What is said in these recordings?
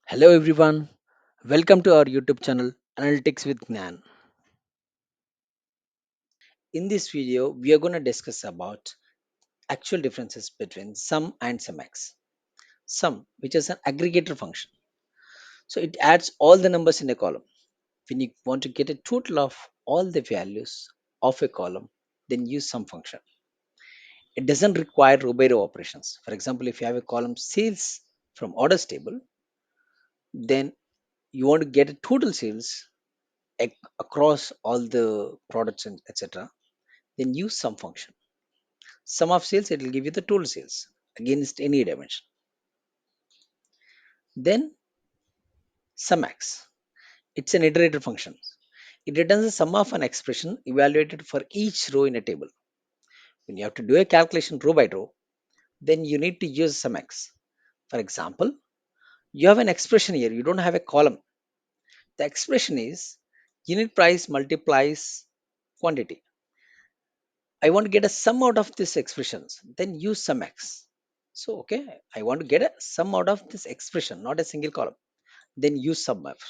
Hello everyone, welcome to our YouTube channel Analytics with Gnan. In this video, we are going to discuss about actual differences between sum and sumx. Sum, which is an aggregator function, so it adds all the numbers in a column. When you want to get a total of all the values of a column, then use sum function. It doesn't require row by row operations. For example, if you have a column sales from orders table, then you want to get a total sales across all the products and etc. Then use sum function. Sum of sales, it will give you the total sales against any dimension. Then sumx, it's an iterator function. It returns the sum of an expression evaluated for each row in a table. When you have to do a calculation row by row, then you need to use sumx. For example, you have an expression here, you don't have a column. The expression is unit price multiplies quantity. I want to get a sum out of these expressions, then use sumx. So, okay, I want to get a sum out of this expression, not a single column, then use sumf.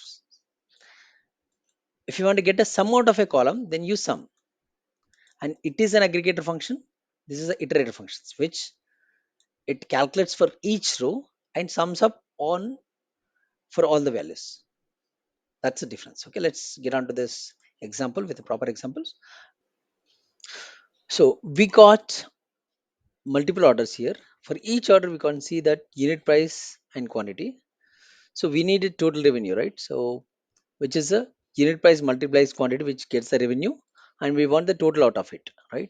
If you want to get a sum out of a column, then use sum. And it is an aggregator function. This is an iterator function, which it calculates for each row and sums up on for all the values. That's the difference. Okay, let's get on to this example with the proper examples. So we got multiple orders here. For each order, we can see that unit price and quantity. So we need a total revenue, right? So which is a unit price multiplies quantity, which gets the revenue, and we want the total out of it, right?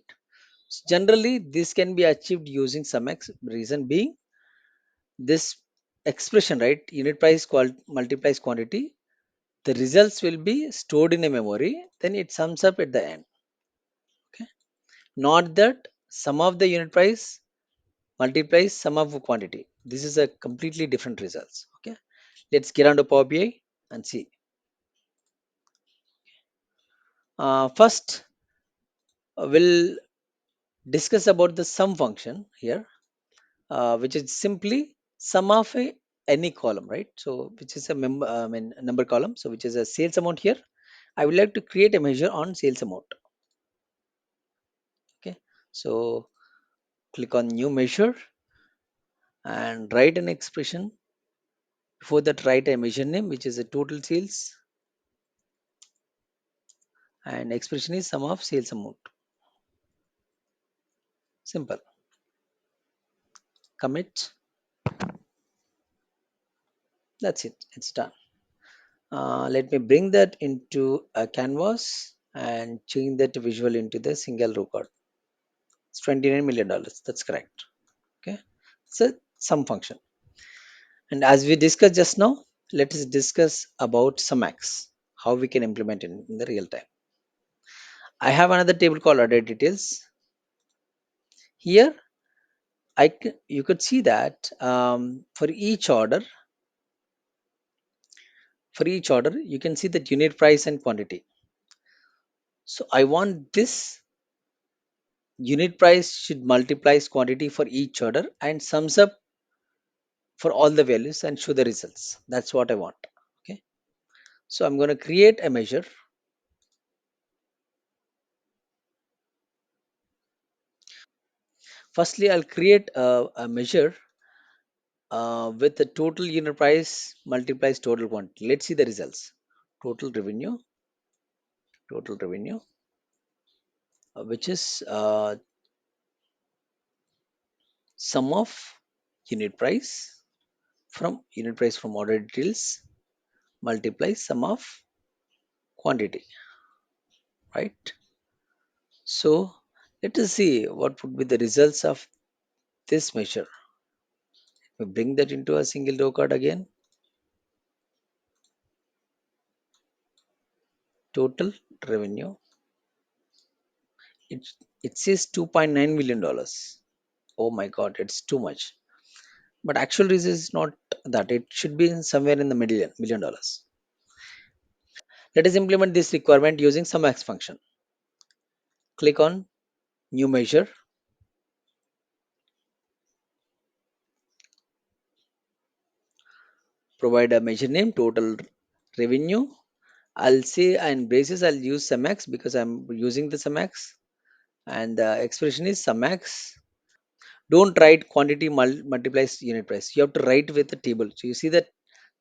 So generally, this can be achieved using sumx. Reason being, this expression, right? Unit price multiplies quantity. The results will be stored in a memory. Then it sums up at the end. Okay, not that sum of the unit price multiplies sum of quantity. This is a completely different results. Okay, let's get on to Power BI and see. First, we'll discuss about the sum function here, which is simply sum of any column, right? So which is a member, I mean number column. So which is a sales amount here. I would like to create a measure on sales amount. Okay, so click on new measure and write an expression. Before that, write a measure name, which is a total sales, and expression is sum of sales amount. Simple. Commit. That's it. It's done. Let me bring that into a canvas and change that visual into the single row code. It's $29 million. That's correct. Okay. It's a sum function. And as we discussed just now, let us discuss about sumx, how we can implement it in the real time. I have another table called order details. Here, you could see that for each order, you can see that unit price and quantity. So I want this unit price should multiplies quantity for each order and sums up for all the values and show the results. That's what I want. Okay. So I'm going to create a measure. Firstly, I'll create a measure with the total unit price multiplies total quantity. Let's see the results. Total revenue, which is sum of unit price from order details multiplies sum of quantity, right? So let us see what would be the results of this measure. We bring that into a single row card again. Total revenue. It it says $2.9 million. Oh my God, it's too much. But actual reason is not that. It should be somewhere in the million dollars. Let us implement this requirement using sumx function. Click on new measure. Provide a measure name, total revenue. I'll say in braces, I'll use Sumx because I'm using the Sumx, and the expression is Sumx. Don't write quantity multiplies unit price. You have to write with the table. So you see that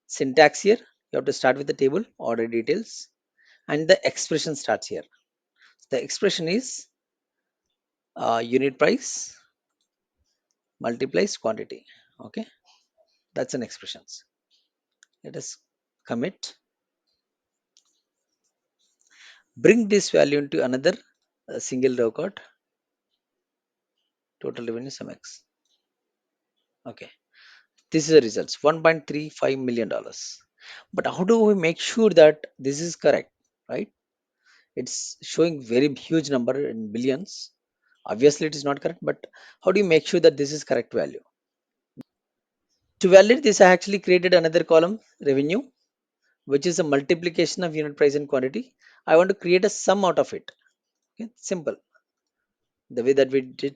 syntax here. You have to start with the table, order details, and the expression starts here. The expression is unit price multiplies quantity. Okay, that's an expression. Let us commit. Bring this value into another single record. Total revenue sum X. Okay, this is the results, $1.35 million. But how do we make sure that this is correct, right? It's showing very huge number in billions. Obviously, it is not correct, but how do you make sure that this is correct value? To validate this, I actually created another column, revenue, which is a multiplication of unit price and quantity. I want to create a sum out of it. Okay, simple. The way that we did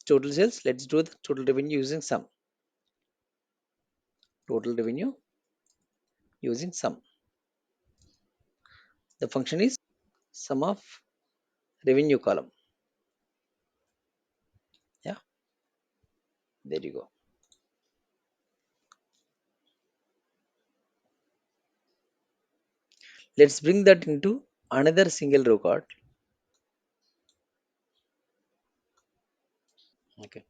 total sales, let's do the total revenue using sum. Total revenue using sum. The function is sum of revenue column. Yeah, there you go. Let's bring that into another single record. Okay.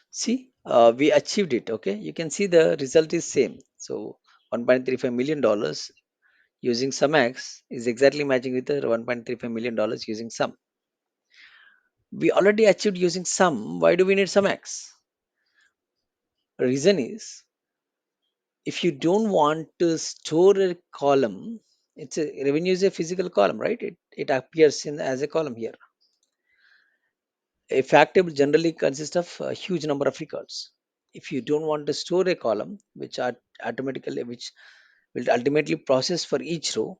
See, we achieved it. Okay, you can see the result is same. So $1.35 million using SumX is exactly matching with the $1.35 million using sum. We already achieved using sum. Why do we need SumX? Reason is, if you don't want to store a column, it's a revenue is a physical column, right? It appears in as a column here. A fact table generally consists of a huge number of records. If you don't want to store a column, which are automatically which will ultimately process for each row,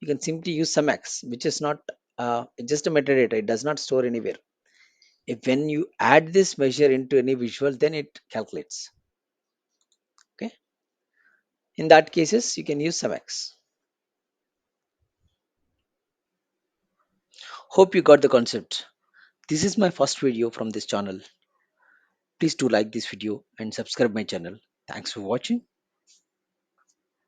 you can simply use SumX, which is not just a metadata. It does not store anywhere. If when you add this measure into any visual, then it calculates. Okay. In that cases, you can use SumX. Hope you got the concept. This is my first video from this channel. Please do like this video and subscribe my channel. Thanks for watching.